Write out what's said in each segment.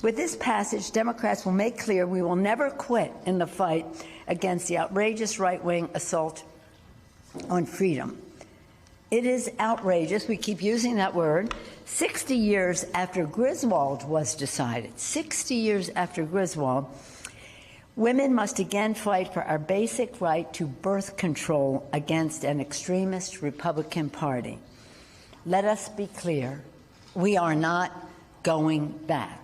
With this passage, Democrats will make clear we will never quit in the fight against the outrageous right-wing assault on freedom. It is outrageous, we keep using that word, 60 years after Griswold was decided, 60 years after Griswold, women must again fight for our basic right to birth control against an extremist Republican Party. Let us be clear, we are not going back.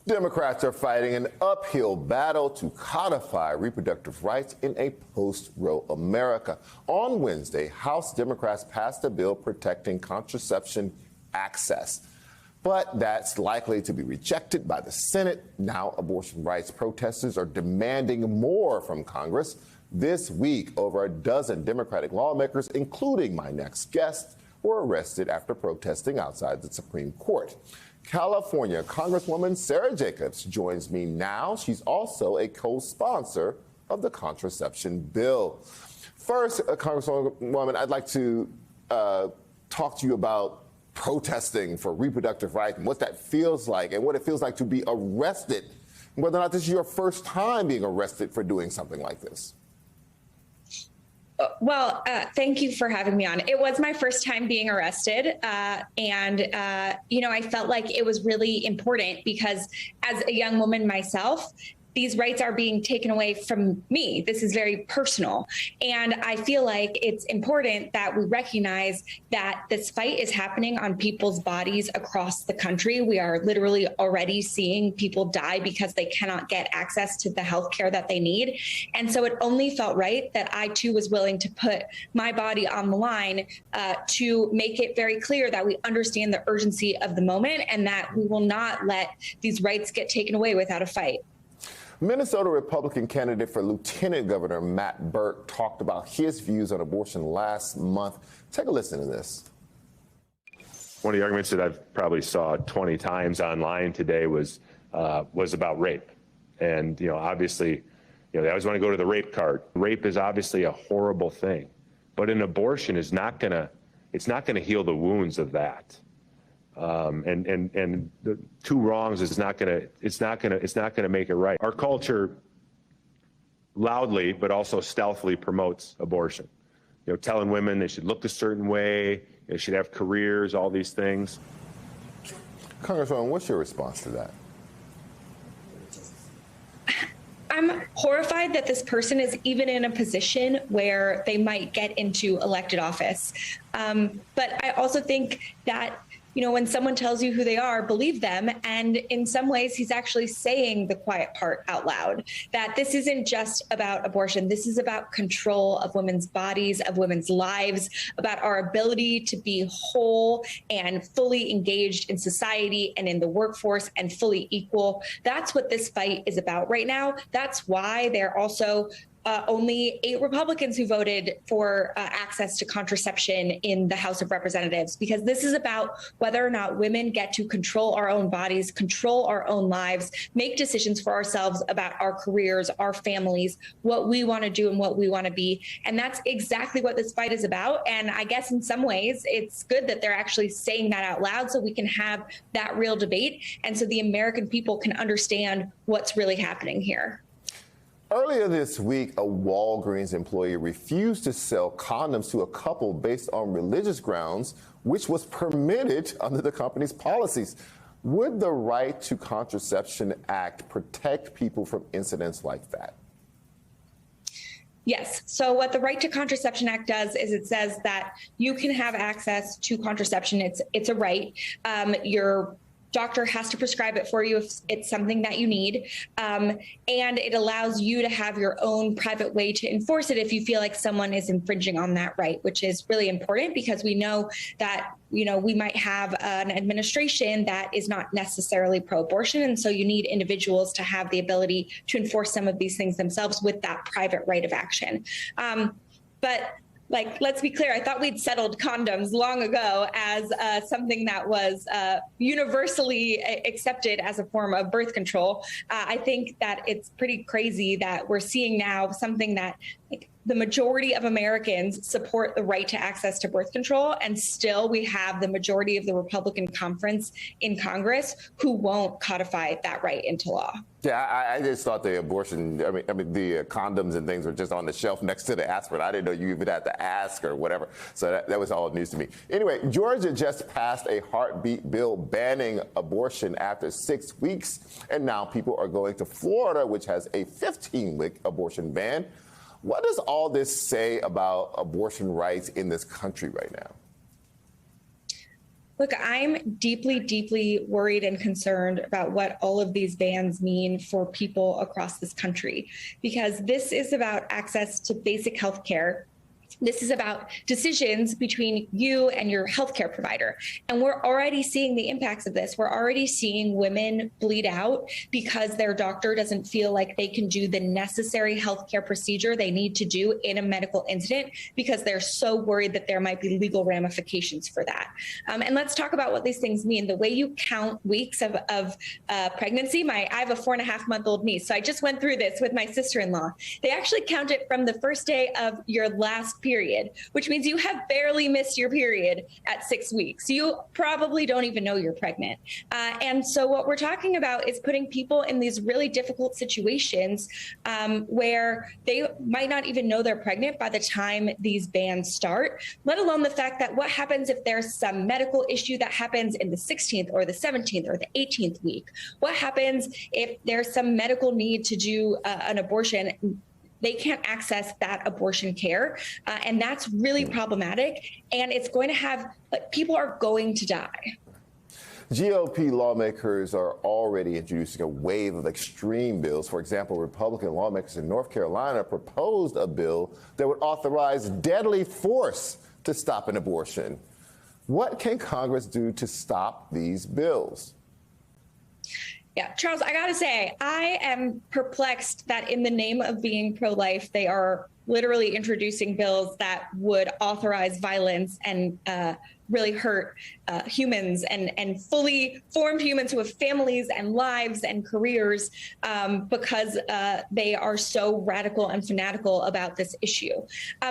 Democrats are fighting an uphill battle to codify reproductive rights in a post-Roe America. On Wednesday, House Democrats passed a bill protecting contraception access. But that's likely to be rejected by the Senate. Now, abortion rights protesters are demanding more from Congress. This week, over a dozen Democratic lawmakers, including my next guest, were arrested after protesting outside the Supreme Court. California Congresswoman Sara Jacobs joins me now. She's also a co-sponsor of the contraception bill. First, Congresswoman, I'd like to talk to you about protesting for reproductive rights and what that feels like and what it feels like to be arrested, whether or not this is your first time being arrested for doing something like this. Well, thank you for having me on. It was my first time being arrested. I felt like it was really important because as a young woman myself, these rights are being taken away from me. This is very personal. And I feel like it's important that we recognize that this fight is happening on people's bodies across the country. We are literally already seeing people die because they cannot get access to the health care that they need. And so it only felt right that I too was willing to put my body on the line to make it very clear that we understand the urgency of the moment and that we will not let these rights get taken away without a fight. Minnesota Republican candidate for Lieutenant Governor Matt Birk talked about his views on abortion last month. Take a listen to this. One of the arguments that I've probably saw 20 times online today was about rape. And, obviously, they always want to go to the rape card. Rape is obviously a horrible thing, but an abortion is not going to heal the wounds of that. And the two wrongs is not going to make it right. Our culture loudly, but also stealthily promotes abortion. Telling women they should look a certain way, they should have careers, all these things. Congresswoman, what's your response to that? I'm horrified that this person is even in a position where they might get into elected office. But I also think that when someone tells you who they are, believe them. And in some ways, he's actually saying the quiet part out loud, that this isn't just about abortion. This is about control of women's bodies, of women's lives, about our ability to be whole and fully engaged in society and in the workforce and fully equal. That's what this fight is about right now. That's why they're also only 8 Republicans who voted for access to contraception in the House of Representatives, because this is about whether or not women get to control our own bodies, control our own lives, make decisions for ourselves about our careers, our families, what we want to do and what we want to be. And that's exactly what this fight is about. And I guess in some ways, it's good that they're actually saying that out loud so we can have that real debate. And so the American people can understand what's really happening here. Earlier this week, a Walgreens employee refused to sell condoms to a couple based on religious grounds, which was permitted under the company's policies. Would the Right to Contraception Act protect people from incidents like that? Yes. So what the Right to Contraception Act does is it says that you can have access to contraception. It's a right. Your doctor has to prescribe it for you if it's something that you need. And it allows you to have your own private way to enforce it if you feel like someone is infringing on that right, which is really important because we know that, we might have an administration that is not necessarily pro-abortion. And so you need individuals to have the ability to enforce some of these things themselves with that private right of action. But let's be clear, I thought we'd settled condoms long ago as something that was universally accepted as a form of birth control. I think that it's pretty crazy that we're seeing now something that the majority of Americans support the right to access to birth control, and still we have the majority of the Republican conference in Congress who won't codify that right into law. Yeah, I just thought the abortion, I mean, the condoms and things were just on the shelf next to the aspirin. I didn't know you even had to ask or whatever. So that was all news to me. Anyway, Georgia just passed a heartbeat bill banning abortion after 6 weeks. And now people are going to Florida, which has a 15-week abortion ban. What does all this say about abortion rights in this country right now? Look, I'm deeply, deeply worried and concerned about what all of these bans mean for people across this country, because this is about access to basic health care. This is about decisions between you and your healthcare provider. And we're already seeing the impacts of this. We're already seeing women bleed out because their doctor doesn't feel like they can do the necessary healthcare procedure they need to do in a medical incident because they're so worried that there might be legal ramifications for that. And let's talk about what these things mean. The way you count weeks of pregnancy, I have a 4.5-month-old niece. So I just went through this with my sister-in-law. They actually count it from the first day of your last period, which means you have barely missed your period at 6 weeks. You probably don't even know you're pregnant. And so what we're talking about is putting people in these really difficult situations where they might not even know they're pregnant by the time these bans start, let alone the fact that what happens if there's some medical issue that happens in the 16th or the 17th or the 18th week? What happens if there's some medical need to do an abortion? They can't access that abortion care. And that's really problematic. And it's going to have, people are going to die. GOP lawmakers are already introducing a wave of extreme bills. For example, Republican lawmakers in North Carolina proposed a bill that would authorize deadly force to stop an abortion. What can Congress do to stop these bills? Yeah, Charles, I got to say, I am perplexed that in the name of being pro-life, they are literally introducing bills that would authorize violence and really hurt humans and fully formed humans who have families and lives and careers because they are so radical and fanatical about this issue.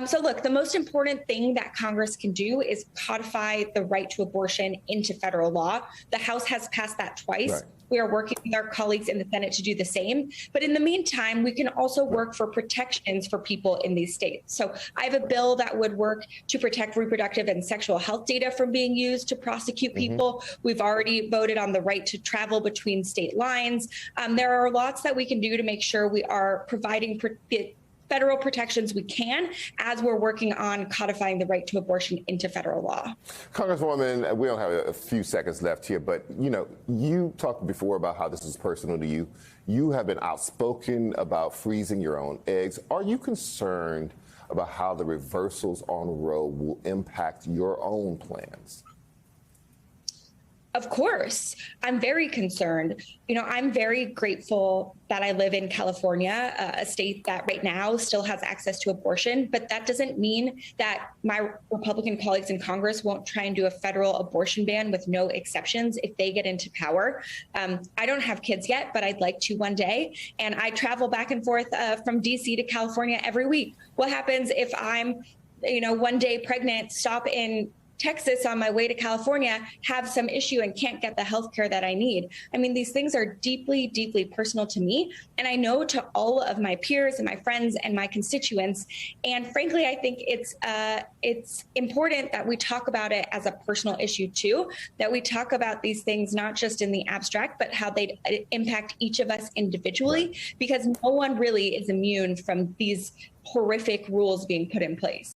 So look, the most important thing that Congress can do is codify the right to abortion into federal law. The House has passed that twice. Right. We are working with our colleagues in the Senate to do the same. But in the meantime, we can also work for protections for people in these states. So I have a bill that would work to protect reproductive and sexual health data from being used to prosecute people. We've already voted on the right to travel between state lines. There are lots that we can do to make sure we are providing federal protections we can as we're working on codifying the right to abortion into federal law. Congresswoman, we don't have a few seconds left here, but you talked before about how this is personal to you. You have been outspoken about freezing your own eggs. Are you concerned about how the reversals on Roe will impact your own plans? Of course, I'm very concerned. I'm very grateful that I live in California, a state that right now still has access to abortion. But that doesn't mean that my Republican colleagues in Congress won't try and do a federal abortion ban with no exceptions if they get into power. I don't have kids yet, but I'd like to one day. And I travel back and forth from DC to California every week. What happens if I'm, one day pregnant, stop in Texas on my way to California, have some issue and can't get the health care that I need? I mean, these things are deeply, deeply personal to me. And I know to all of my peers and my friends and my constituents. And frankly, I think it's important that we talk about it as a personal issue too, that we talk about these things not just in the abstract, but how they impact each of us individually, because no one really is immune from these horrific rules being put in place.